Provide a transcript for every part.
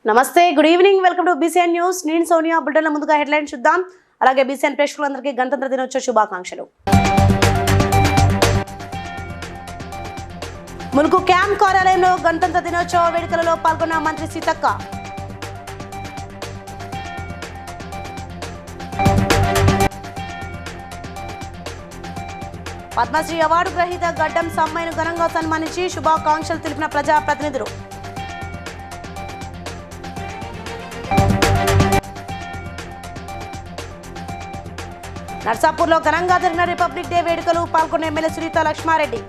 నమస్తే, good evening. Welcome to BCN news. నేను సోనియా. బుల్టన్ల ముందుగా హెడ్లైన్ చూద్దాం. అలాగే బీసీఎన్ ప్రేక్షకులందరికీ గణతంత్ర దినోత్సవ శుభాకాంక్షలు. ములుగు క్యాంప్ కార్యాలయంలో గణతంత్ర దినోత్సవ వేడుకలలో పాల్గొన్న మంత్రి సీతక్క. పద్మశ్రీ అవార్డు గ్రహీత గడ్డం సమ్మయ్యను ఘనంగా సన్మానించి శుభాకాంక్షలు తెలిపిన ప్రజాప్రతినిధులు. నర్సాపూర్లో ఘనంగా జరిగిన రిపబ్లిక్ డే వేడుకలు పాల్గొన్న ఎమ్మెల్యే సునీత లక్ష్మారెడ్డి.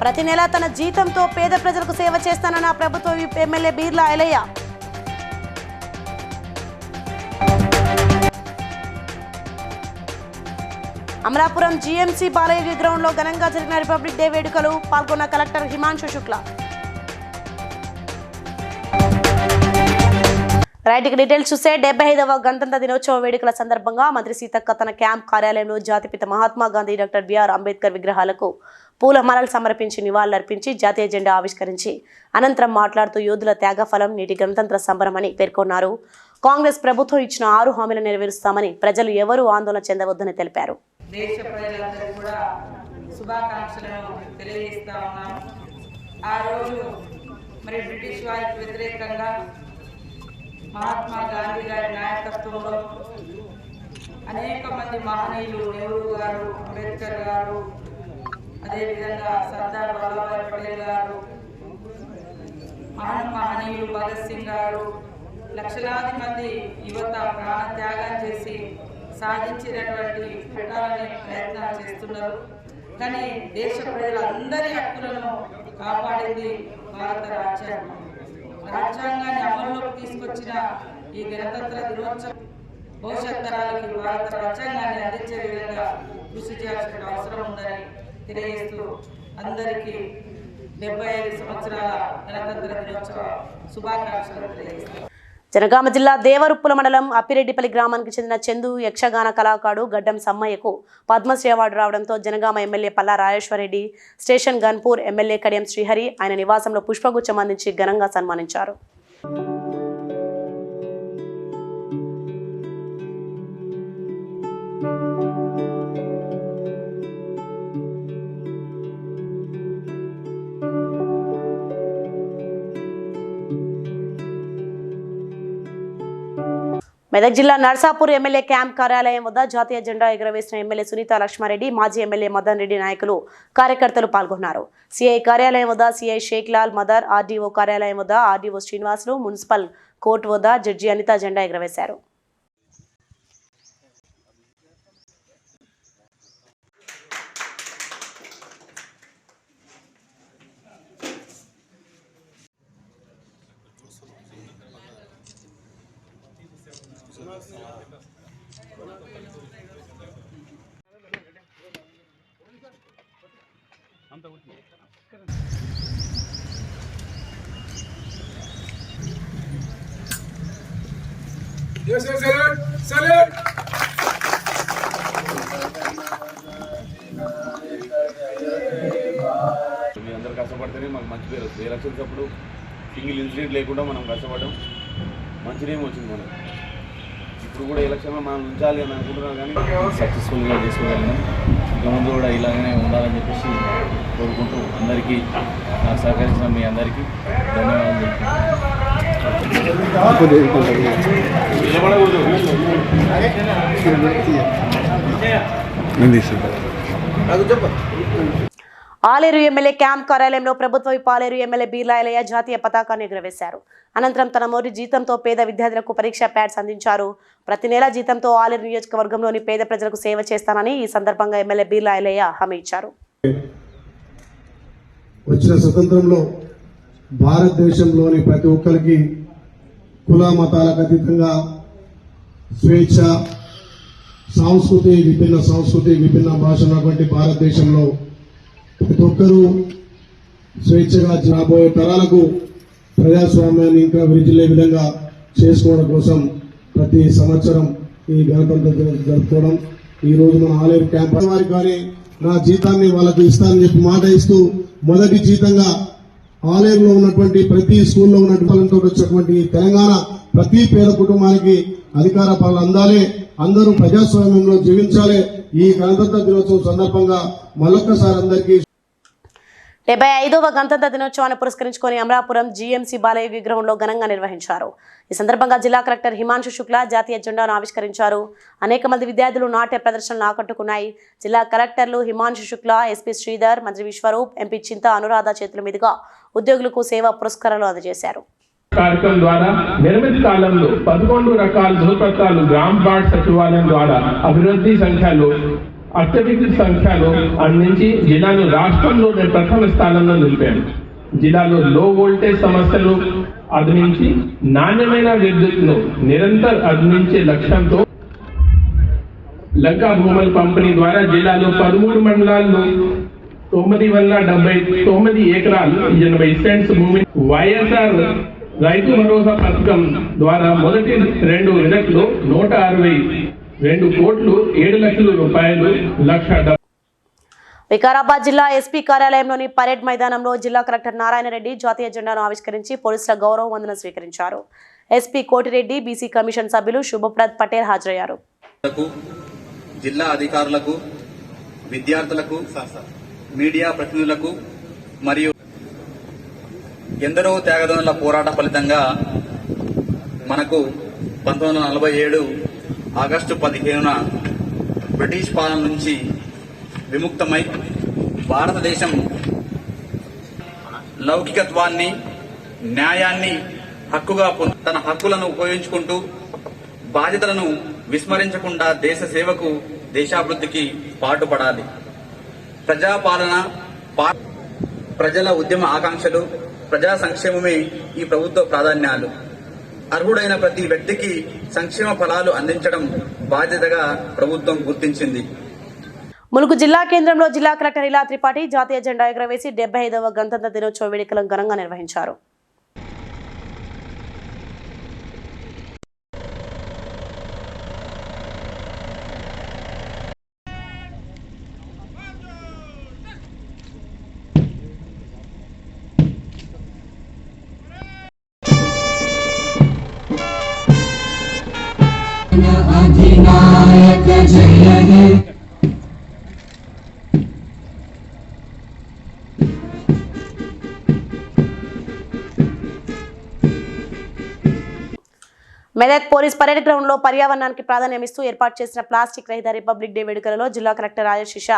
ప్రతి నెల తన జీతంతో పేద ప్రజలకు సేవ చేస్తానన్న ప్రభుత్వ MLA Beerla Ilaiah. Amalapuram GMC Balayogi ground లో ఘనంగా జరిగిన రిపబ్లిక్ డే వేడుకలు పాల్గొన్న collector Himanshu Shukla. Right, details చూస్తే 75వ గణతంత్ర దినోత్సవ వేడుకల సందర్భంగా మంత్రి సీతక్క తన క్యాంప్ కార్యాలయంలో జాతిపిత మహాత్మా గాంధీ, డాక్టర్ బిఆర్ అంబేద్కర్ విగ్రహాలకు పూలమాలలు సమర్పించి నివాళులర్పించి జాతీయ జెండా ఆవిష్కరించి అనంతరం మాట్లాడుతూ యోధుల త్యాగఫలం నేటి గణతంత్ర సంబరమని పేర్కొన్నారు. కాంగ్రెస్ ప్రభుత్వం ఇచ్చిన 6 హామీలు నెరవేరుస్తామని, ప్రజలు ఎవరూ ఆందోళన చెందవద్దని తెలిపారు. దేశ ప్రజలందరికీ కూడా శుభాకాంక్షలను తెలియజేస్తా ఉన్నాం. ఆ రోజు మరి బ్రిటిష్ వారికి వ్యతిరేకంగా మహాత్మా గాంధీ గారి నాయకత్వంలో అనేక మంది మహనీయులు, నెహ్రూ గారు, అంబేద్కర్ గారు, అదేవిధంగా సర్దార్ వల్లభాయ్ పటేల్ గారు, మహనీయులు భగత్ సింగ్ గారు, లక్షలాది మంది యువత ప్రాణ త్యాగం చేసి సాధించినటువంటి పెట్టాలని ప్రయత్నాలు చేస్తున్నారు. కానీ దేశ ప్రజలందరి హక్కులను కాపాడింది భారత రాజ్యాంగం. రాజ్యాంగాన్ని అమల్లోకి తీసుకొచ్చిన ఈ గణతంత్ర దినోత్సవం భవిష్యత్ తరాలకి భారత రాజ్యాంగాన్ని అందించే విధంగా కృషి చేయాల్సిన అవసరం ఉందని తెలియజేస్తూ అందరికీ 75 సంవత్సరాల గణతంత్ర దినోత్సవ శుభాకాంక్షలు తెలియజేస్తారు. జనగామ జిల్లా దేవరుప్పుల మండలం అప్పిరెడ్డిపల్లి గ్రామానికి చెందిన చందు యక్షగాన కళాకారుడు గడ్డం సమ్మయ్యకు పద్మశ్రీ అవార్డు రావడంతో Jangaon MLA Palla Rajeshwar Reddy, station Ghanpur MLA Kadiyam Srihari ఆయన నివాసంలో పుష్పగుచ్చం అందించి ఘనంగా సన్మానించారు. మెదక్ జిల్లా నర్సాపూర్ ఎమ్మెల్యే క్యాంప్ కార్యాలయం వద్ద జాతీయ జెండా ఎగురవేసిన ఎమ్మెల్యే సునీత లక్ష్మారెడ్డి, మాజీ ఎమ్మెల్యే మదన్ రెడ్డి నాయకులు, కార్యకర్తలు పాల్గొన్నారు. సిఐ కార్యాలయం వద్ద సిఐ షేక్ లాల్ మదర్, ఆర్డీఓ కార్యాలయం వద్ద ఆర్డీఓ శ్రీనివాసులు, మున్సిపల్ కోర్టు వద్ద జడ్జి అనిత జెండా ఎగురవేశారు. Yes, sir, salute, salute. మీ అందరు కష్టపడితేనే మాకు మంచి పేరు వస్తుంది. ఎలక్షన్స్ అప్పుడు సింగిల్ ఇన్సిడెంట్ లేకుండా మనం కష్టపడడం మంచి నేమ్ వచ్చింది మనకు. ఇప్పుడు కూడా ఎలక్షన్లో మనం ఉంచాలి అని అనుకుంటున్నాం, కానీ సక్సెస్ఫుల్గా చేసుకోగలిగినాం. ఇంకా ముందు కూడా ఇలాగనే ఉండాలని చెప్పేసి కోరుకుంటూ అందరికీ నాకు సహకరించిన మీ అందరికీ ధన్యవాదాలు ఆలేరు ఎమ్మెల్యే క్యాంప్ కార్యాలయంలో ప్రభుత్వ ఆలేరు ఎమ్మెల్యే బీర్లా ఐలయ్య జాతీయ పతాకాన్ని ఎగురవేశారు. అనంతరం తన మొదటి జీతంతో పేద విద్యార్థులకు పరీక్షా ప్యాడ్స్ అందించారు. ప్రతి నెల జీతంతో ఆలేరు నియోజకవర్గంలోని పేద ప్రజలకు సేవ చేస్తానని ఈ సందర్భంగా ఎమ్మెల్యే బీర్లా ఐలయ్య హామీ ఇచ్చారు. వచ్చిన స్వతంత్రంలో భారతదేశంలోని ప్రతి ఒక్కరికి కుల మతాలకు అతీతంగా స్వేచ్ఛ, విభిన్న భాష ఉన్నటువంటి భారతదేశంలో ప్రతి ఒక్కరూ స్వేచ్ఛగా రాబోయే తరాలకు ప్రజాస్వామ్యాన్ని ఇంకా విరిచిల్లే విధంగా చేసుకోవడం కోసం ప్రతి సంవత్సరం ఈ గణతంత్ర దినోత్సవం జరుపుకోవడం ఈ రోజు మన ఆలేరు క్యాంప్ వారికి కానీ నా జీతాన్ని వాళ్ళకు ఇస్తానని చెప్పి మాట ఇస్తూ మొదటి జీతంగా ఆలయంలో ఉన్నటువంటి ప్రతి స్కూల్లో ఉన్నటువంటి వచ్చినటువంటి తెలంగాణ ప్రతి పేద కుటుంబానికి అధికార పాలన అందాలి, అందరూ ప్రజాస్వామ్యంలో జీవించాలి. ఈ గణతంత్ర దినోత్సవం సందర్భంగా మరొక్కసారి అందరికీ 75వ గణతంత్ర దినోత్సవాన్ని పురస్కరించుకొని అమలాపురం జీఎంసీ బాలయ్య విగ్రహంలో ఘనంగా నిర్వహించారు. ఈ సందర్భంగా జిల్లా కలెక్టర్ హిమాంశు శుక్లా జాతీయ జెండాను ఆవిష్కరించారు. అనేక మంది విద్యార్థులు నాట్య ప్రదర్శనలు ఆకట్టుకున్నాయి. జిల్లా కలెక్టర్లు హిమాంశు శుక్లా, ఎస్పీ శ్రీధర్, మంత్రి విశ్వరూప్, ఎంపీ చింత అనురాధ చేతుల మీదుగా ఉద్యోగులకు సేవా పురస్కారాలు అందజేశారు. కార్యక్రమం ద్వారా నిర్మిత కాలంలో 11 రకాల ధృవపత్రాలు గ్రామ వార్డ్ సచివాలయం ద్వారా అభివృద్ధి సంఖ్యలో అత్యధిక సంఖ్యలో అందించి జిల్లాను రాష్ట్రంలోనే ప్రథమ స్థానంలో నిలిపారు. జిల్లాలో లో వోల్టేజ్ సమస్యలు అధినించి నాణ్యమైన విద్యుత్ను నిరంతరం అందించే లక్ష్యంతో లంకా భూముల పంపిణీ ద్వారా జిల్లాలో 13 మండలాల్లో 979 ఎకరాలు 80 సెంట్స్ భూమి వైఎస్ఆర్ రైతు భరోసా పథకం ద్వారా మొదటి 2 విడతలో 162 కోట్లు 7 లక్షల రూపాయలు వికారాబాద్ జిల్లా ఎస్పీ కార్యాలయంలోని పరేడ్ మైదానంలో జిల్లా కలెక్టర్ నారాయణ రెడ్డి జాతీయ జెండాను ఆవిష్కరించి పోలీసుల గౌరవ వందనం స్వీకరించారు. ఎస్పీ కోటిరెడ్డి, బీసీ కమిషన్ సభ్యులు శుభప్రద్ పటేల్ హాజరయ్యారు. జిల్లా అధికారులకు, విద్యార్థులకు, మీడియా ప్రతినిధులకు మరియు ఎందరో త్యాగదనుల పోరాట ఫలితంగా మనకు 1947 ఆగస్టు 15న బ్రిటిష్ పాలన నుంచి విముక్తమై భారతదేశం లౌకికత్వాన్ని, న్యాయాన్ని హక్కుగా తన హక్కులను ఉపయోగించుకుంటూ బాధ్యతలను విస్మరించకుండా దేశ సేవకు, దేశాభివృద్ధికి పాటుపడాలి. ప్రజాపాలన, ప్రజల ఉద్యమ ఆకాంక్షలు, ప్రజా సంక్షేమమే ఈ ప్రభుత్వ ప్రాధాన్యాలు. అర్హుడైన ప్రతి వ్యక్తికి సంక్షేమ ఫలాలు అందించడం బాధ్యతగా ప్రభుత్వం గుర్తించింది. ములుగు జిల్లా కేంద్రంలో జిల్లా కలెక్టర్ ఇలా త్రిపాఠి జాతీయ జెండా ఎగురవేసి 75వ గణతంత్ర దినోత్సవ వేడుకలను ఘనంగా నిర్వహించారు. अधिनायक जय हे మెదక్ పోలీస్ పరేడ్ గ్రౌండ్ లో పర్యావరణానికి ప్రాధాన్యమిస్తూ ఏర్పాటు చేసిన ప్లాస్టిక్ రహిత రిపబ్లిక్ డే వేడుకలలో జిల్లా కలెక్టర్ రాజశిష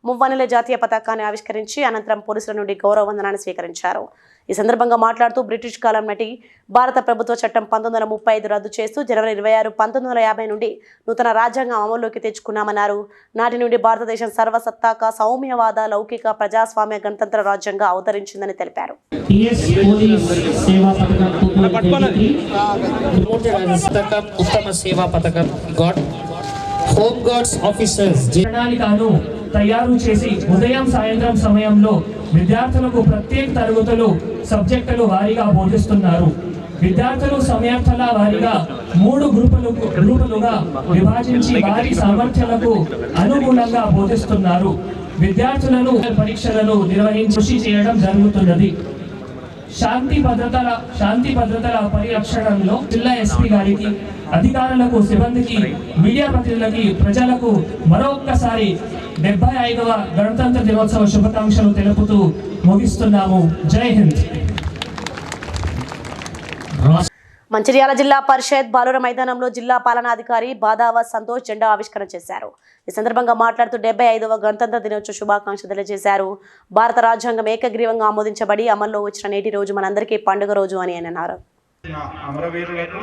మువ్వన్నెల జాతీయ పతాకాన్ని ఆవిష్కరించి అనంతరం పోలీసుల నుండి గౌరవ వందనాన్ని స్వీకరించారు. ఈ సందర్భంగా మాట్లాడుతూ బ్రిటిష్ కాలం నాటి భారత ప్రభుత్వ చట్టం 1935 రద్దు చేస్తూ జనవరి 26, 1950 నుండి నూతన రాజ్యాంగం అమల్లోకి తెచ్చుకున్నామన్నారు. నాటి నుండి భారతదేశం సర్వసత్తాక, సౌమ్యవాద, లౌకిక, ప్రజాస్వామ్య గణతంత్ర రాజ్యంగా అవతరించిందని తెలిపారు. ఉత్తమ సేవా పథకం హోమ్ గార్డ్స్ ఆఫీసర్స్ ప్రణాళికను తయారు చేసి ఉదయం సాయంత్రం సమయంలో విద్యార్థులకు ప్రత్యేక తరగతులు సబ్జెక్టులు వారీగా బోధిస్తున్నారు. విద్యార్థులు సమయార్థాల వారీగా 3 గ్రూపులుగా విభజించి వారి సామర్థ్యాలకు అనుగుణంగా బోధిస్తున్నారు. విద్యార్థులను పరీక్షలను నిర్వహించి కృషి చేయడం జరుగుతున్నది. శాంతి భద్రతల పరిరక్షణలో జిల్లా ఎస్పీ గారికి, అధికారులకు, సిబ్బందికి, మీడియా ప్రతినిధులకి, ప్రజలకు మరొక్కసారి 75వ గణతంత్ర దినోత్సవ శుభాకాంక్షలు తెలుపుతూ ముగిస్తున్నాము. జై హింద్. మంచిర్యాల జిల్లా పరిషత్ బాలుర మైదానంలో జిల్లా పాలనాధికారి బాదావ సంతోష్ జెండా ఆవిష్కరణ చేశారు. ఈ సందర్భంగా మాట్లాడుతూ 75వ గణతంత్ర దినోత్సవ శుభాకాంక్షలు తెలియజేశారు. భారత రాజ్యాంగం ఏకగ్రీవంగా ఆమోదించబడి అమల్లో వచ్చిన నేటి రోజు మనందరికీ పండుగ రోజు అని ఆయన అన్నారు. అమరవీరులకు,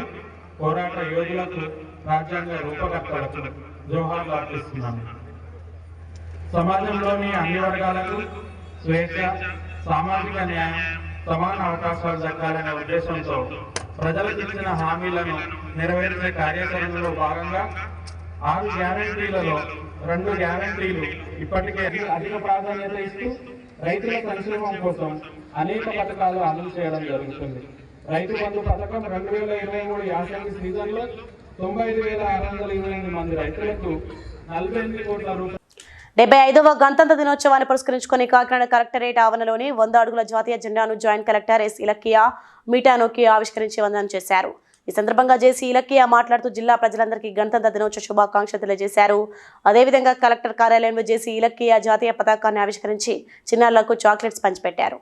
పోరాట యోధులకు, రాజ్యాంగ రూపకర్తలకు జోహార్లు అర్పిస్తున్నాను. సమాజంలోని అన్ని వర్గాలకు స్వేచ్ఛ, సామాజిక న్యాయం, సమాన అవకాశాలు దక్కాలనే ఉద్దేశంతో ప్రజలకు ఇచ్చిన హామీలను నెరవేర్చే కార్యాచరణలో భాగంగా 6 గ్యారంటీలలో 2 గ్యారంటీలు ఇప్పటికే అధిక ప్రాధాన్యత ఇస్తూ రైతుల సంక్షేమం కోసం అనేక పథకాలు అమలు చేయడం జరుగుతుంది. రైతు బంధు పథకం 2023 యాసంగి సీజన్లో 95,628 మంది రైతులకు 48 కోట్ల రూపాయలు 75వ గణతంత్ర దినోత్సవాన్ని పురస్కరించుకుని కాకినాడ కలెక్టరేట్ ఆవరణలోని 100 అడుగుల జాతీయ జెండాను జాయింట్ కలెక్టర్ ఎస్ ఇలకియా మీటానోకి ఆవిష్కరించి వందనం చేశారు. ఈ సందర్భంగా జేసీ ఇలకియా మాట్లాడుతూ జిల్లా ప్రజలందరికీ గణతంత్ర దినోత్సవ శుభాకాంక్షలు తెలియజేశారు. అదేవిధంగా కలెక్టర్ కార్యాలయంలో జేసీ ఇలకియా జాతీయ పతాకాన్ని ఆవిష్కరించి చిన్నారులకు చాక్లెట్స్ పంచిపెట్టారు.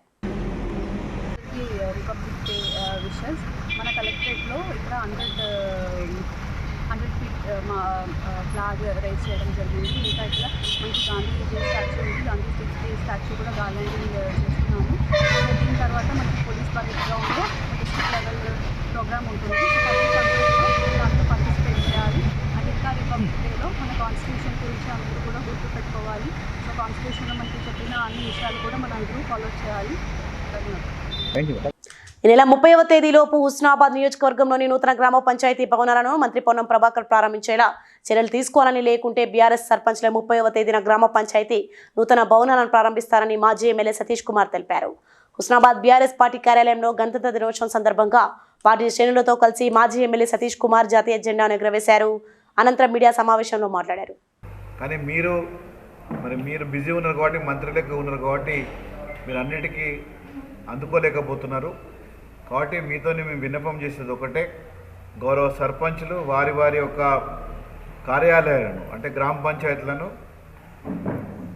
మన కలెక్టరేట్లో ఇక్కడ 100 ఫీట్ మా ఫ్లాగ్ రైజ్ చేయడం జరిగింది. ఇంకా ఇక్కడ మనకి గాంధీ స్టాచ్యూ ఉంది, గాంధీ స్టాచ్యూ కూడా గార్లెండింగ్ చేస్తున్నాము. దీని తర్వాత మనకి పోలీస్ పరేడ్ గ్రౌండ్లో డిస్ట్రిక్ట్ లెవెల్ ప్రోగ్రామ్ ఉంటుంది. దాంట్లో పార్టిసిపేట్ చేయాలి. అండ్ ఇంకా రిపబ్లిక్ డేలో మన కాన్స్టిట్యూషన్ గురించి అందరూ కూడా గుర్తుపెట్టుకోవాలి. సో కాన్స్టిట్యూషన్లో మనకి చెప్పిన అన్ని విషయాలు కూడా మనం అందరూ ఫాలో చేయాలి. ఈ నెల 30వ తేదీలోపు హుస్నాబాద్ నియోజకవర్గంలోని నూతన గ్రామ పంచాయతీ భవనాలను మంత్రి పొన్నం ప్రభాకర్ ప్రారంభించేలా చర్యలు తీసుకోవాలని, లేకుంటే బీఆర్ఎస్ సర్పంచ్ల 30వ తేదీన గ్రామ పంచాయతీ నూతన భవనాలను ప్రారంభిస్తారని మాజీ ఎమ్మెల్యే సతీష్ కుమార్ తెలిపారు. హుస్నాబాద్ బీఆర్ఎస్ పార్టీ కార్యాలయంలో గణతంత్ర దినోత్సవం సందర్భంగా పార్టీ శ్రేణులతో కలిసి మాజీ ఎమ్మెల్యే సతీష్ కుమార్ జాతీయ జెండాను ఎగురవేశారు. అనంతరం మీడియా సమావేశంలో మాట్లాడారు. కానీ మీరు బిజీ ఉన్నారు కాబట్టి, మంత్రులకు ఉన్నారు కాబట్టి మీరు అన్నిటికీ అందుకోలేకపోతున్నారు. కాబట్టి మీతో మేము విన్నపం చేసేది ఒకటే, గౌరవ సర్పంచులు వారి యొక్క కార్యాలయాలను అంటే గ్రామ పంచాయతీలను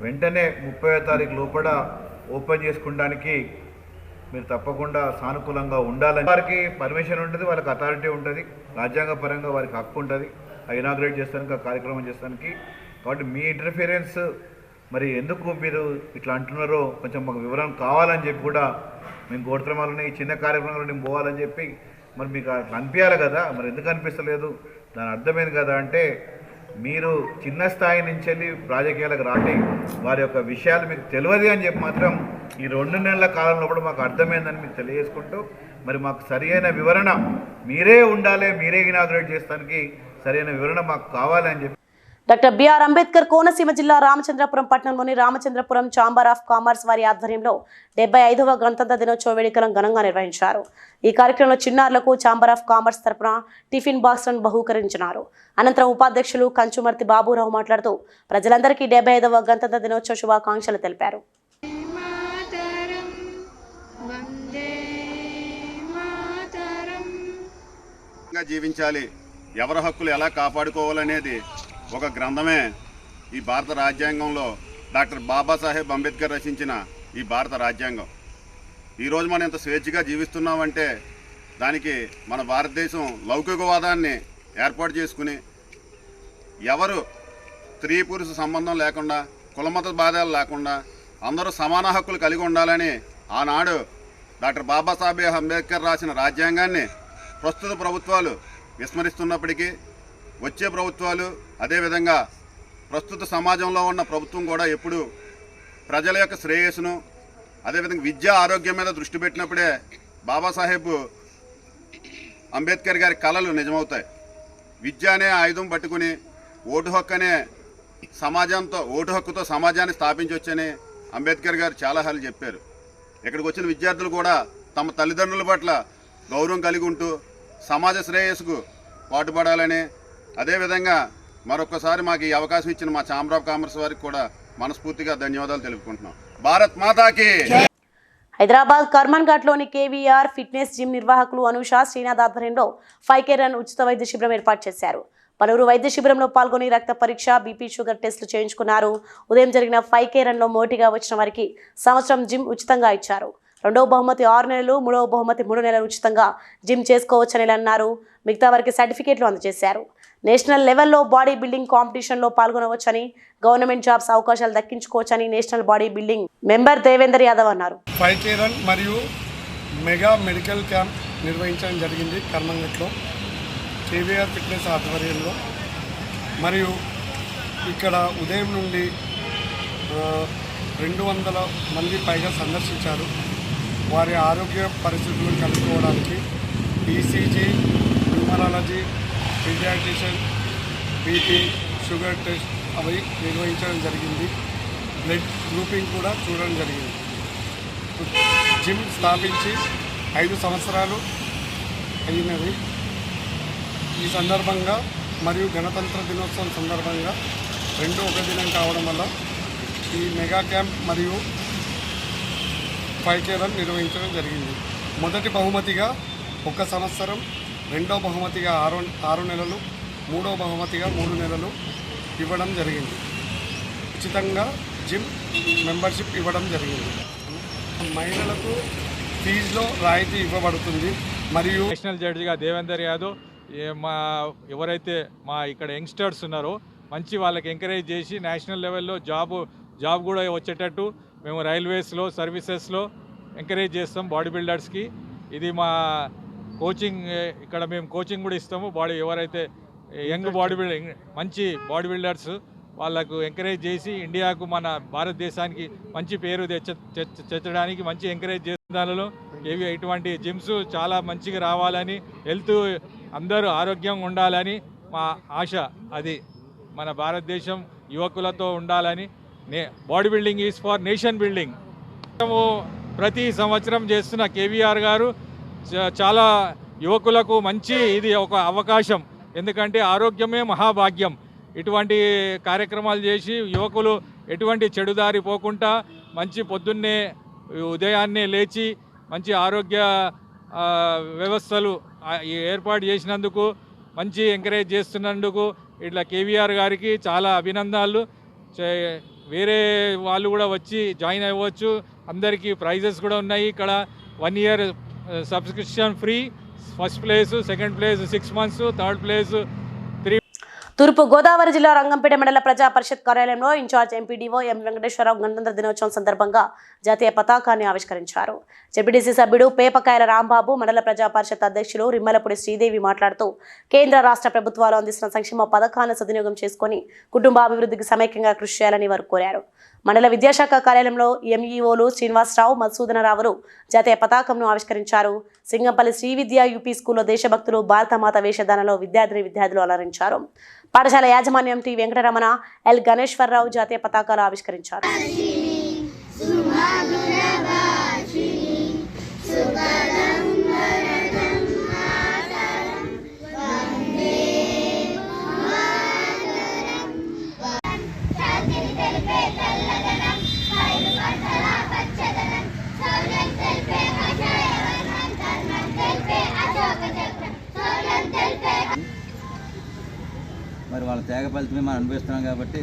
వెంటనే 30వ తారీఖు లోపల ఓపెన్ చేసుకోవడానికి మీరు తప్పకుండా సానుకూలంగా ఉండాలని. వారికి పర్మిషన్ ఉంటుంది, వాళ్ళకి అథారిటీ ఉంటుంది, రాజ్యాంగ పరంగా వారికి హక్కు ఉంటుంది ఇనాగ్రేట్ చేస్తానికి, ఆ కార్యక్రమం చేస్తానికి. కాబట్టి మీ ఇంటర్ఫీరెన్స్ మరి ఎందుకు మీరు ఇట్లా అంటున్నారో కొంచెం మాకు వివరణ కావాలని చెప్పి కూడా మేము కోరుతున్నామని, ఈ చిన్న కార్యక్రమంలో నేను పోవాలని చెప్పి మరి మీకు అట్లా అనిపించాలి కదా. మరి ఎందుకు అనిపిస్తలేదు, దాని అర్థమైంది కదా అంటే మీరు చిన్న స్థాయి నుంచి వెళ్ళి రాజకీయాలకు రాండి, వారి యొక్క విషయాలు మీకు తెలియదు అని చెప్పి మాత్రం ఈ 2 నెలల కాలంలో కూడా మాకు అర్థమైందని మీకు తెలియజేసుకుంటూ, మరి మాకు సరైన వివరణ మీరే ఉండాలి, మీరే ఇనాగ్రేట్ చేస్తానికి సరైన వివరణ మాకు కావాలని చెప్పి. డాక్టర్ బిఆర్ అంబేద్కర్ కోనసీమ జిల్లా రామచంద్రపురం పట్టణంలోని రామచంద్రపురం ఛాంబర్ ఆఫ్ కామర్స్ వారి ఆధ్వర్యంలో 75వ గణతంత్ర దినోత్సవ వేడుకలను ఘనంగా నిర్వహించారు. ఈ కార్యక్రమంలో చిన్నారులకు ఛాంబర్ ఆఫ్ కామర్స్ తరపున టిఫిన్ బాక్స్లను బహూకరించినారు. అనంతరం ఉపాధ్యక్షులు కంచుమర్తి బాబురావు మాట్లాడుతూ ప్రజలందరికీ 75వ గణతంత్ర దినోత్సవ శుభాకాంక్షలు తెలిపారు. జీవించాలి, ఎవరి హక్కులు ఎలా కాపాడుకోవాలనేది ఒక గ్రంథమే ఈ భారత రాజ్యాంగంలో డాక్టర్ బాబాసాహెబ్ అంబేద్కర్ రచించిన ఈ భారత రాజ్యాంగం. ఈరోజు మనం ఇంత స్వేచ్ఛగా జీవిస్తున్నామంటే దానికి మన భారతదేశం లౌకికవాదాన్ని ఏర్పాటు చేసుకుని ఎవరు స్త్రీ పురుష సంబంధం లేకుండా, కులమత భేదాలు లేకుండా అందరూ సమాన హక్కులు కలిగి ఉండాలని ఆనాడు డాక్టర్ బాబాసాహెబ్ అంబేద్కర్ రాసిన రాజ్యాంగాన్ని ప్రస్తుత ప్రభుత్వాలు విస్మరిస్తున్నప్పటికీ వచ్చే ప్రభుత్వాలు, అదేవిధంగా ప్రస్తుత సమాజంలో ఉన్న ప్రభుత్వం కూడా ఎప్పుడు ప్రజల యొక్క శ్రేయస్సును, అదేవిధంగా విద్యా ఆరోగ్యం మీద దృష్టి పెట్టినప్పుడే బాబాసాహెబ్ అంబేద్కర్ గారి కళలు నిజమవుతాయి. విద్య అనే ఆయుధం పట్టుకుని ఓటు హక్కుతో సమాజాన్ని స్థాపించవచ్చని అంబేద్కర్ గారు చాలాసార్లు చెప్పారు. ఇక్కడికి వచ్చిన విద్యార్థులు కూడా తమ తల్లిదండ్రుల పట్ల గౌరవం కలిగి ఉంటూ సమాజ శ్రేయస్సుకు పాటుపడాలని, అదేవిధంగా మరొకసారి మాకు ఈ అవకాశం ఇచ్చిన మా ఛాంబర్ ఆఫ్ కామర్స్ వారికి కూడా మనస్ఫూర్తిగా ధన్యవాదాలు తెలుపుకుంటున్నాం. భారత్ మాతాకి. హైదరాబాద్ కర్మన్ ఘాట్లోని కేవీఆర్ ఫిట్నెస్ జిమ్ నిర్వాహకులు అనుష శ్రీనాథ్ ఆధ్వర్యంలో 5K రన్ ఉచిత వైద్య శిబిరం ఏర్పాటు చేశారు. పలువురు వైద్య శిబిరంలో పాల్గొని రక్త పరీక్ష, బీపీ, షుగర్ టెస్టులు చేయించుకున్నారు. ఉదయం జరిగిన 5K రన్లో మోటిగా వచ్చిన వారికి సంవత్సరం జిమ్ ఉచితంగా ఇచ్చారు. 2వ బహుమతి 6 నెలలు, 3వ బహుమతి 3 నెలలు ఉచితంగా జిమ్ చేసుకోవచ్చని అన్నారు. మిగతా వారికి సర్టిఫికేట్లు అందజేశారు. నేషనల్ లెవెల్లో బాడీ బిల్డింగ్ కాంపిటీషన్లో పాల్గొనవచ్చని, గవర్నమెంట్ జాబ్స్ అవకాశాలు దక్కించుకోవచ్చని national body building member Devender Yadav అన్నారు. 5K రన్ మరియు మెగా మెడికల్ క్యాంప్ నిర్వహించడం జరిగింది కర్మంగట్లో కేవీఆర్ ఫిట్నెస్ ఆధ్వర్యంలో. మరియు ఇక్కడ ఉదయం నుండి 200 మంది పైగా సందర్శించారు. వారి ఆరోగ్య పరిస్థితులను కనుక్కోవడానికి ECG, numerology, paediatrician, BP, sugar test అవి నిర్వహించడం జరిగింది. బ్లడ్ గ్రూపింగ్ కూడా చూడడం జరిగింది. జిమ్ స్థాపించి 5 సంవత్సరాలు అయినది. ఈ సందర్భంగా మరియు గణతంత్ర దినోత్సవం సందర్భంగా రెండు ఒక దినం కావడం వల్ల ఈ మెగా క్యాంప్ మరియు 5K రన్ నిర్వహించడం జరిగింది. మొదటి బహుమతిగా 1 సంవత్సరం, రెండో బహుమతిగా 6 నెలలు, మూడో బహుమతిగా 3 నెలలు ఇవ్వడం జరిగింది. ఉచితంగా జిమ్ మెంబర్షిప్ ఇవ్వడం జరిగింది. మహిళలకు ఫీజులో రాయితీ ఇవ్వబడుతుంది. మరియు నేషనల్ జడ్జిగా దేవేందర్ యాదవ్ ఎవరైతే మా ఇక్కడ యంగ్స్టర్స్ ఉన్నారో మంచి వాళ్ళకి ఎంకరేజ్ చేసి నేషనల్ లెవెల్లో జాబ్ కూడా వచ్చేటట్టు మేము రైల్వేస్లో సర్వీసెస్లో ఎంకరేజ్ చేస్తాం బాడీ బిల్డర్స్కి. ఇది మా కోచింగ్, ఇక్కడ మేము కోచింగ్ కూడా ఇస్తాము. ఎవరైతే యంగ్ బాడీ బిల్డర్ మంచి బాడీ బిల్డర్స్ వాళ్ళకు ఎంకరేజ్ చేసి ఇండియాకు మన భారతదేశానికి మంచి పేరు తెచ్చడానికి మంచి ఎంకరేజ్ చేస్తున్న ఇటువంటి జిమ్స్ చాలా మంచిగా రావాలని, హెల్త్ అందరూ ఆరోగ్యంగా ఉండాలని మా ఆశ. అది మన భారతదేశం యువకులతో ఉండాలని. Body building is for nation building. ప్రతి సంవత్సరం చేస్తున్న కేవీఆర్ గారు చాలా యువకులకు మంచి ఇది ఒక అవకాశం. ఎందుకంటే ఆరోగ్యమే మహాభాగ్యం. ఇటువంటి కార్యక్రమాలు చేసి యువకులు ఎటువంటి చెడుదారి పోకుండా మంచి పొద్దున్నే ఉదయాన్నే లేచి మంచి ఆరోగ్య వ్యవస్థలు ఏర్పాటు చేసినందుకు, మంచి ఎంకరేజ్ చేస్తున్నందుకు ఇట్లా కేవీఆర్ గారికి చాలా అభినందనలు. వేరే వాళ్ళు కూడా వచ్చి జాయిన్ అవ్వచ్చు. అందరికీ ప్రైజెస్ కూడా ఉన్నాయి. ఇక్కడ 1 year subscription free. First place, second place 6 months, third place 3. తూర్పు గోదావరి జిల్లా రంగంపేట మండల ప్రజా పరిషత్ కార్యాలయంలో ఇన్ఛార్జ్ ఎంపీడీఓ ఎం వెంకటేశ్వరరావు గణతంత్ర దినోత్సవం సందర్భంగా జాతీయ పతాకాన్ని ఆవిష్కరించారు. జెడ్పీటీసీ సభ్యుడు పేపకాయల రాంబాబు, మండల ప్రజా పరిషత్ అధ్యక్షులు రిమ్మలపూడి శ్రీదేవి మాట్లాడుతూ కేంద్ర రాష్ట్ర ప్రభుత్వాలు అందిస్తున్న సంక్షేమ పథకాలను సద్వినియోగం చేసుకుని కుటుంబాభివృద్ధికి సమైక్యంగా కృషి చేయాలని వారు కోరారు. మండల విద్యాశాఖ కార్యాలయంలో ఎంఈఓలు శ్రీనివాసరావు, మధుసూదనరావులు జాతీయ పతాకంను ఆవిష్కరించారు. సింగంపల్లి శ్రీ విద్యా యూపీ స్కూల్లో దేశభక్తులు భారతమాత వేషధారణలో విద్యార్థులు అలరించారు. పాఠశాల యాజమాన్యం టి వెంకటరమణ, ఎల్ గణేశ్వరరావు జాతీయ పతాకాలు ఆవిష్కరించారు. మరి వాళ్ళ త్యాగ ఫలితమే మనం అనుభవిస్తున్నాం. కాబట్టి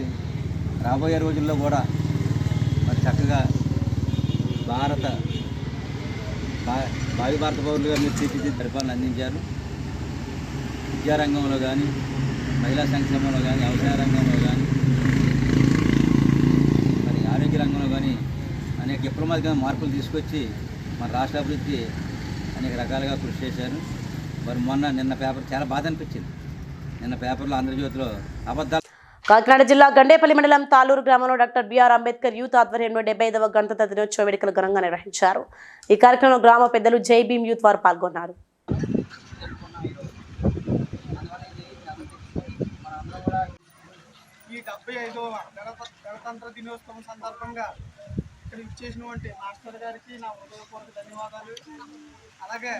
రాబోయే రోజుల్లో కూడా మరి చక్కగా భావి భారత పౌరులుగా మీరు తీర్చిదిద్ది పరిపాలన అందించారు. విద్యారంగంలో కానీ, మహిళా సంక్షేమంలో కానీ, వ్యవసాయ రంగంలో కానీ, మరి ఆరోగ్య రంగంలో కానీ అనేక విప్లవాత్మక మార్పులు తీసుకొచ్చి మన రాష్ట్ర అభివృద్ధి అనేక రకాలుగా కృషి చేశారు. మరి నిన్న పేపర్ చాలా బాధ అనిపించింది. నిన్న పేపర్లో ఆంధ్రజ్యోతిలో అబద్ధాలు. కాకినాడ జిల్లా గండేపల్లి మండలం తాలూరు గ్రామంలో డాక్టర్ బిఆర్ అంబేద్కర్ యూత్ ఆధ్వర్యంలో 75వ గణతంత్ర దినోత్సవ వేడుకలు ఘనంగా నిర్వహించారు. ఈ కార్యక్రమంలో గ్రామ పెద్దలు జై భీమ్ యూత్ వారు పాల్గొన్నారు. ఈ 75వ గణతంత్ర దినోత్సవం సందర్భంగా ఇక్కడ ఇచ్చేసినటువంటి మాస్టర్ గారికి నా హృదయపూర్వక ధన్యవాదాలు. అలాగే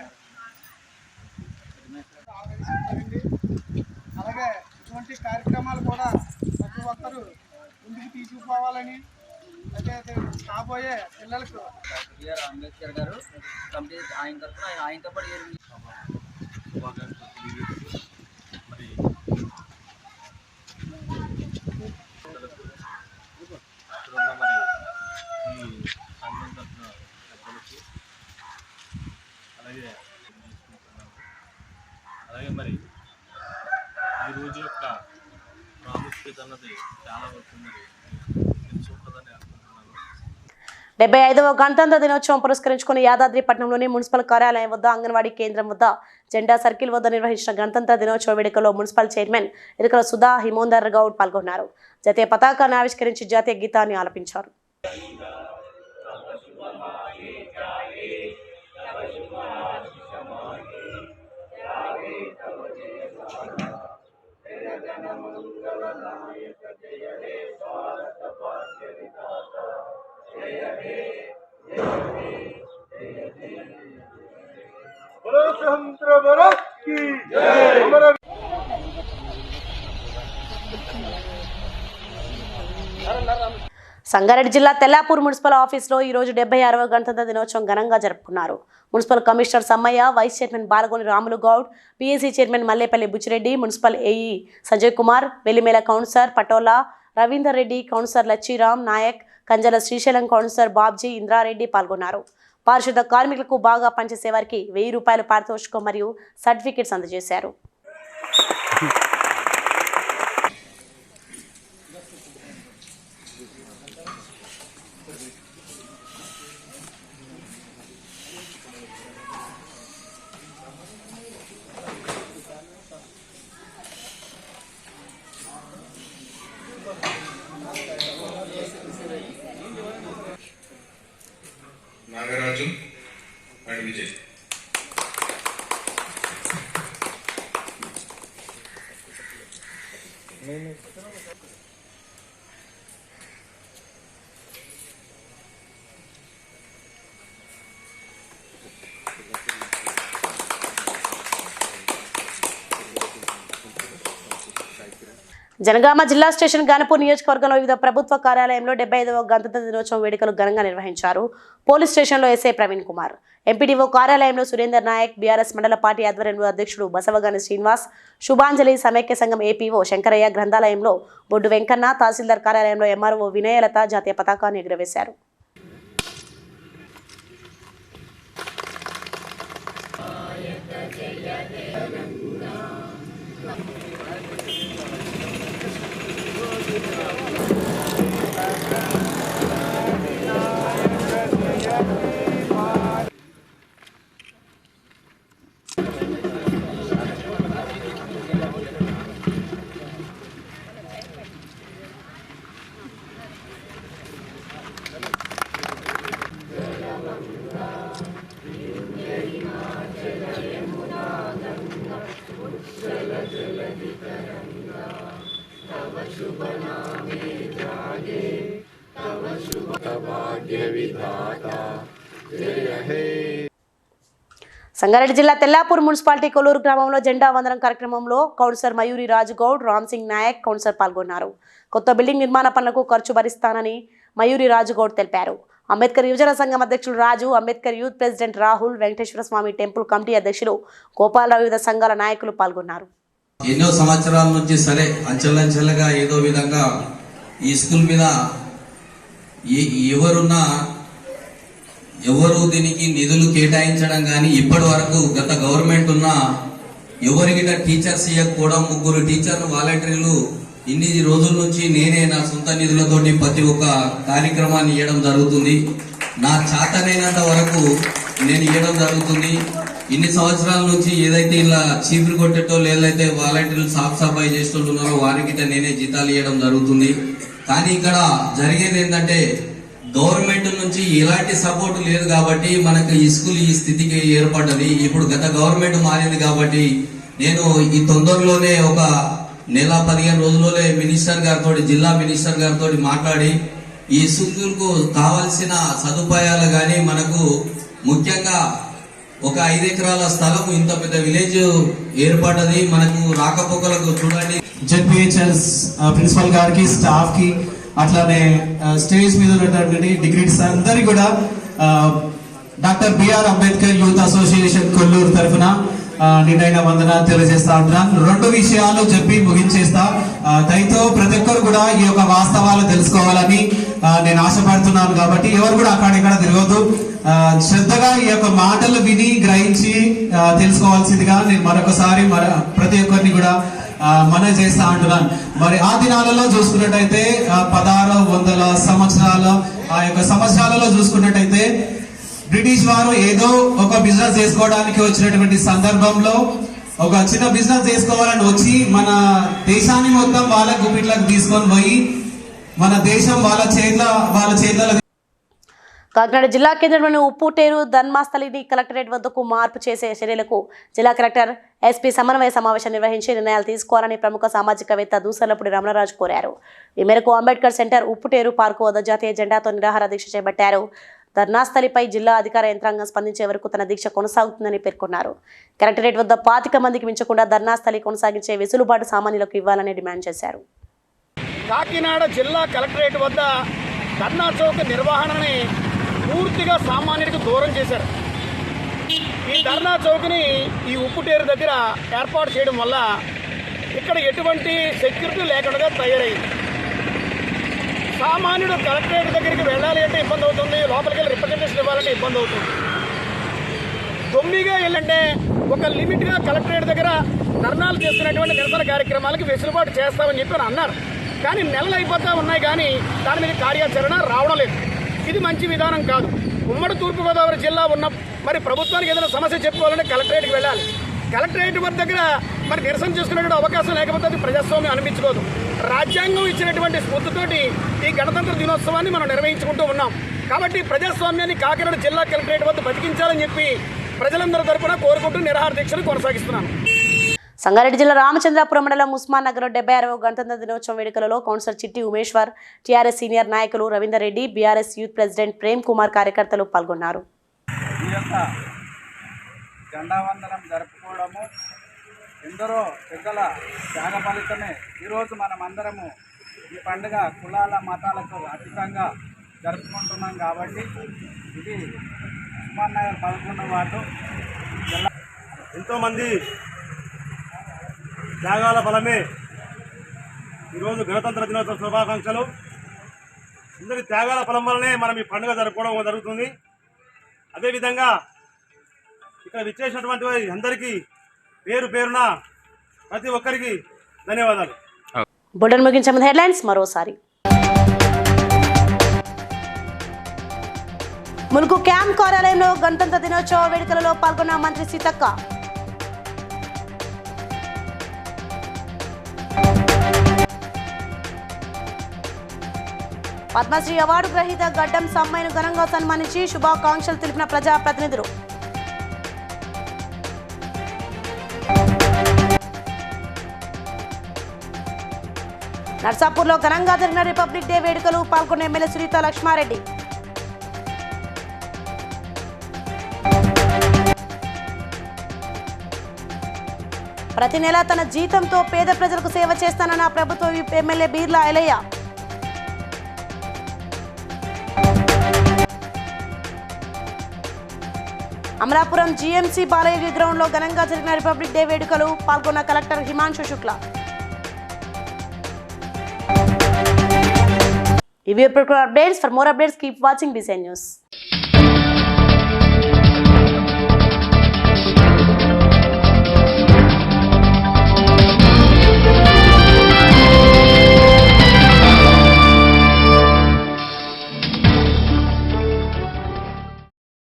ఇటువంటి కార్యక్రమాలు కూడా ప్రతి ఒక్కరూ ముందుకు తీసుకుపోవాలని, అయితే కాబోయే పిల్లలకు బిఆర్ అంబేద్కర్ గారు ఆయన తరఫున ఆయనతో పాటు అలాగే మరి ఈ రోజు యొక్క ప్రాముఖ్యత అన్నది చాలా వరకు తెలుసుకుంటుందని అనుకుంటున్నాను. 75వ గణతంత్ర దినోత్సవం పురస్కరించుకుని యాదాద్రిపట్నంలోని మున్సిపల్ కార్యాలయం వద్ద, అంగన్వాడీ కేంద్రం వద్ద, జెండా సర్కిల్ వద్ద నిర్వహించిన గణతంత్ర దినోత్సవ వేడుకల్లో మున్సిపల్ చైర్మన్ ఇరుకల సుధా హిమోందర్ గౌడ్ పాల్గొన్నారు. జాతీయ పతాకాన్ని ఆవిష్కరించి జాతీయ గీతాన్ని ఆలపించారు. సంగారెడ్డి జిల్లా తెల్లాపూర్ మున్సిపల్ ఆఫీసులో ఈరోజు 76వ గణతంత్ర దినోత్సవం ఘనంగా జరుపుకున్నారు. Municipal commissioner Sammaiah, vice chairman Balagoni Ramulu Goud, PSC chairman Mallepalli Buchireddy, municipal AE Sanjay Kumar, Vellimela councillor Patola Ravinder Reddy, councillor Lachiram Naik, Kanjala Srisailam councillor Babji Indrareddy పాల్గొన్నారు. పారిశుద్ధ కార్మికులకు బాగా పనిచేసే వారికి 1000 రూపాయల పారితోషికం మరియు సర్టిఫికెట్స్ అందజేశారు. నాగరాజు అండ్ విజయ్. జనగామ జిల్లా స్టేషన్ గణపూర్ నియోజకవర్గంలో వివిధ ప్రభుత్వ కార్యాలయంలో 75వ గణతంత్ర దినోత్సవం వేడుకలు ఘనంగా నిర్వహించారు. పోలీస్ స్టేషన్లో ఎస్ఐ ప్రవీణ్ కుమార్, ఎంపీడీఓ కార్యాలయంలో సురేందర్ నాయక్, బీఆర్ఎస్ మండల పార్టీ ఆధ్వర్యంలో అధ్యక్షుడు బసవగాని శ్రీనివాస్, శుభాంజలి సమైక్య సంఘం ఏపీఓ శంకరయ్య, గ్రంథాలయంలో బొడ్డు వెంకన్న, తహసీల్దార్ కార్యాలయంలో ఎంఆర్ఓ వినయలత జాతీయ పతాకాన్ని ఎగురవేశారు. సంగారెడ్డి జిల్లా తెల్లాపూర్ మున్సిపాలిటీ కొల్లూరు గ్రామంలో జెండా వందనం కార్యక్రమంలో కౌన్సిలర్ మయూరి రాజుగౌడ్, రామ్ సింగ్ నాయక్ కౌన్సిలర్ పాల్గొన్నారు. కొత్త బిల్డింగ్ నిర్మాణ పనులకు ఖర్చు భరిస్తానని మయూరి రాజుగౌడ్ తెలిపారు. అంబేద్కర్ యువజన సంఘం అధ్యక్షులు రాజు, అంబేద్కర్ యూత్ ప్రెసిడెంట్ రాహుల్, వెంకటేశ్వర స్వామి టెంపుల్ కమిటీ అధ్యక్షులు గోపాలరావు, వివిధ సంఘాల నాయకులు పాల్గొన్నారు. ఎన్నో సంవత్సరాల నుంచి సరే అంచెలంచెలుగా ఏదో విధంగా ఈ స్కూల్ మీద ఎవరు దీనికి నిధులు కేటాయించడం కానీ ఇప్పటి వరకు గత గవర్నమెంట్ ఉన్న ఎవరికి టీచర్స్ ఇవ్వకపోవడం, 3 టీచర్లు వాలంటీర్లు ఇన్ని రోజుల నుంచి నేనే నా సొంత నిధులతోటి ప్రతి ఒక్క కార్యక్రమాన్ని ఇవ్వడం జరుగుతుంది. నా చేతనైనంత వరకు నేను ఇవ్వడం జరుగుతుంది. ఇన్ని సంవత్సరాల నుంచి ఏదైతే ఇలా చీపురు కొట్టేటోళ్ళు ఏదైతే వాలంటీర్లు సాఫ్ సఫాయి చేసేటోళ్ళు ఉన్నారో వారికి నేనే జీతాలు ఇవ్వడం జరుగుతుంది. కానీ ఇక్కడ జరిగేది ఏంటంటే గవర్నమెంట్ నుంచి ఎలాంటి సపోర్ట్ లేదు కాబట్టి మనకు ఈ స్కూల్ ఈ స్థితికి ఏర్పడ్డది. ఇప్పుడు గత గవర్నమెంట్ మారింది కాబట్టి నేను ఈ తొందరలోనే ఒక నెల 15 రోజుల్లోనే మినిస్టర్ గారితో, జిల్లా మినిస్టర్ గారితో మాట్లాడి ఈ స్కూల్ కు కావాల్సిన సదుపాయాలు గాని మనకు ముఖ్యంగా ఒక 5 ఎకరాల స్థలం, ఇంత పెద్ద విలేజ్ ఏర్పడ్డది. మనకు రాకపోకలకు చూడండి. జెడ్పీహెచ్ఎస్ ప్రిన్సిపల్ గారికి, స్టాఫ్ కి, అట్లానే స్టేజ్ మీద ఉన్నటువంటి డిగ్రీస్ అందరికి కూడా doctor BR Ambedkar youth association Kolluru తరఫున నిండైన వందనాలు తెలియజేస్తా ఉంటున్నాను. 2 విషయాలు చెప్పి ముగించేస్తా. దయతో ప్రతి ఒక్కరు కూడా ఈ యొక్క వాస్తవాలు తెలుసుకోవాలని నేను ఆశపడుతున్నాను. కాబట్టి ఎవరు కూడా అక్కడెక్కడ తిరగద్దు, శ్రద్ధగా ఈ యొక్క మాటలు విని గ్రహించి తెలుసుకోవాల్సిందిగా నేను మరొకసారి ప్రతి ఒక్కరిని కూడా మనం చేస్తా అంటున్నాను. మరి ఆ దినాలలో చూసుకున్నట్టయితే 1600 సంవత్సరాల ఆ యొక్క సంవత్సరాలలో చూసుకున్నట్టయితే బ్రిటిష్ వారు ఏదో ఒక బిజినెస్ చేసుకోవడానికి వచ్చినటువంటి సందర్భంలో ఒక చిన్న బిజినెస్ చేసుకోవాలని వచ్చి మన దేశాన్ని మొత్తం వాళ్ళ గుప్పిట్లకు తీసుకొని పోయి మన దేశం వాళ్ళ చేతుల కాకినాడ జిల్లా కేంద్రంలోని ఉప్పుటేరు ధర్మాస్థలిని కలెక్టరేట్ వద్దకు మార్పు చేసే చర్యలకు జిల్లా కలెక్టర్ ఎస్పీ సమన్వయ సమావేశం నిర్వహించి నిర్ణయాలు తీసుకోవాలని ప్రముఖ సామాజికవేత్త దూసర్లపూడి రమణరాజు కోరారు. ఈ మేరకు అంబేద్కర్ సెంటర్ ఉప్పుటేరు పార్కు వద్ద జాతీయ జెండాతో నిరాహార దీక్ష చేపట్టారు. ధర్నాస్థలిపై జిల్లా అధికార యంత్రాంగం స్పందించే వరకు తన దీక్ష కొనసాగుతుందని పేర్కొన్నారు. కలెక్టరేట్ వద్ద 25 మందికి మించకుండా ధర్నాస్థలి కొనసాగించే వెసులుబాటు సామాన్యులకు ఇవ్వాలని డిమాండ్ చేశారు. కాకినాడ జిల్లా కలెక్టరేట్ వద్ద ధర్నా చౌక్ నిర్వహణని పూర్తిగా సామాన్యుడికి దూరం చేశారు. ఈ ధర్నా చౌక్ని ఈ ఉప్పుటేరు దగ్గర ఏర్పాటు చేయడం వల్ల ఇక్కడ ఎటువంటి సెక్యూరిటీ లేకుండా తయారైంది. సామాన్యుడు కలెక్టరేట్ దగ్గరికి వెళ్ళాలి అంటే ఇబ్బంది అవుతుంది, లోపలికి వెళ్ళి రిప్రజెంటేషన్ ఇవ్వాలంటే ఇబ్బంది అవుతుంది. దొమ్మిగా వెళ్ళంటే ఒక లిమిట్గా కలెక్టరేట్ దగ్గర ధర్నాలు చేస్తున్నటువంటి నిరసన కార్యక్రమాలకి వెసులుబాటు చేస్తామని చెప్పి అన్నారు. కానీ నెలలు అయిపోతా ఉన్నాయి, కానీ దాని మీద కార్యాచరణ రావడం లేదు. ఇది మంచి విధానం కాదు. ఉమ్మడి తూర్పుగోదావరి జిల్లా ఉన్న మరి ప్రభుత్వానికి ఏదైనా సమస్య చెప్పుకోవాలంటే కలెక్టరేట్కి వెళ్ళాలి. కలెక్టరేట్ దగ్గర మరి నిరసన చేసుకునేటువంటి అవకాశం లేకపోతే అది ప్రజాస్వామ్యం అనిపించుకోదు. రాజ్యాంగం ఇచ్చినటువంటి స్ఫూర్తితోటి ఈ గణతంత్ర దినోత్సవాన్ని మనం నిర్వహించుకుంటూ ఉన్నాం. కాబట్టి ప్రజాస్వామ్యాన్ని కాకినాడ జిల్లా కలెక్టరేట్ వద్ద బతికించాలని చెప్పి ప్రజలందరి తరపున కోరుకుంటూ నిరాహార దీక్షను కొనసాగిస్తున్నాను. సంగారెడ్డి జిల్లా రామచంద్రాపురం మండలం ఉస్మాన్ నగర్ 76వ గణతంత్ర దినోత్సవం వేడుకలలో కౌన్సిలర్ చిట్టి ఉమేశ్వర్, టీఆర్ఎస్ సీనియర్ నాయకులు Ravinder Reddy, BRS youth president Prem Kumar కార్యకర్తలు పాల్గొన్నారు. ఈ యొక్క జెండావందనం జరుపుకోవడము ఎందరో పెద్దల త్యాగ ఫలితమే ఈరోజు మనం అందరము ఈ పండుగ కులాల మతాలకు అతీతంగా జరుపుకుంటున్నాం. కాబట్టి ఇది ఉస్మాన్ నగర్ 11వ వార్డు జిల్లా ఎంతోమంది త్యాగాల ఫలమే ఈరోజు గణతంత్ర దినోత్సవ శుభాకాంక్షలు. అందరి త్యాగాల ఫలం వల్లనే మనం ఈ పండుగ జరుపుకోవడం జరుగుతుంది. అదేవిధంగా ఇక్కడ విచ్చేసినటువంటి అందరికీ పేరు పేరున ప్రతి ఒక్కరికి ధన్యవాదాలు. బులెటిన్ ముగించే ముందు హెడ్లైన్స్ మరోసారి. ములుగు క్యాంప్ కార్యాలయంలో గణతంత్ర దినోత్సవ వేడుకలలో పాల్గొన్న మంత్రి సీతక్క. పద్మశ్రీ అవార్డు గ్రహీత గడ్డం సమ్మయ్యను ఘనంగా సన్మానించి శుభాకాంక్షలు తెలిపిన ప్రజాప్రతినిధులు. నర్సాపూర్లో ఘనంగా జరిగిన రిపబ్లిక్ డే వేడుకలు పాల్గొన్న ఎమ్మెల్యే సునీత లక్ష్మారెడ్డి. ప్రతి నెల తన జీతంతో పేద ప్రజలకు సేవ చేస్తానన్న ప్రభుత్వ MLA Birla Elaiah. Amalapuram GMC Balayogi ground లో ఘనంగా జరిగిన రిపబ్లిక్ డే వేడుకలు పాల్గొన్న కలెక్టర్ హిమాంశు శుక్లా. ఇవి updates. For more updates keep watching BCN News.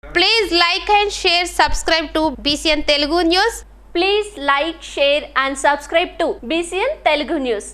Please like and share, subscribe to BCN Telugu News. Please like, share and subscribe to BCN Telugu News.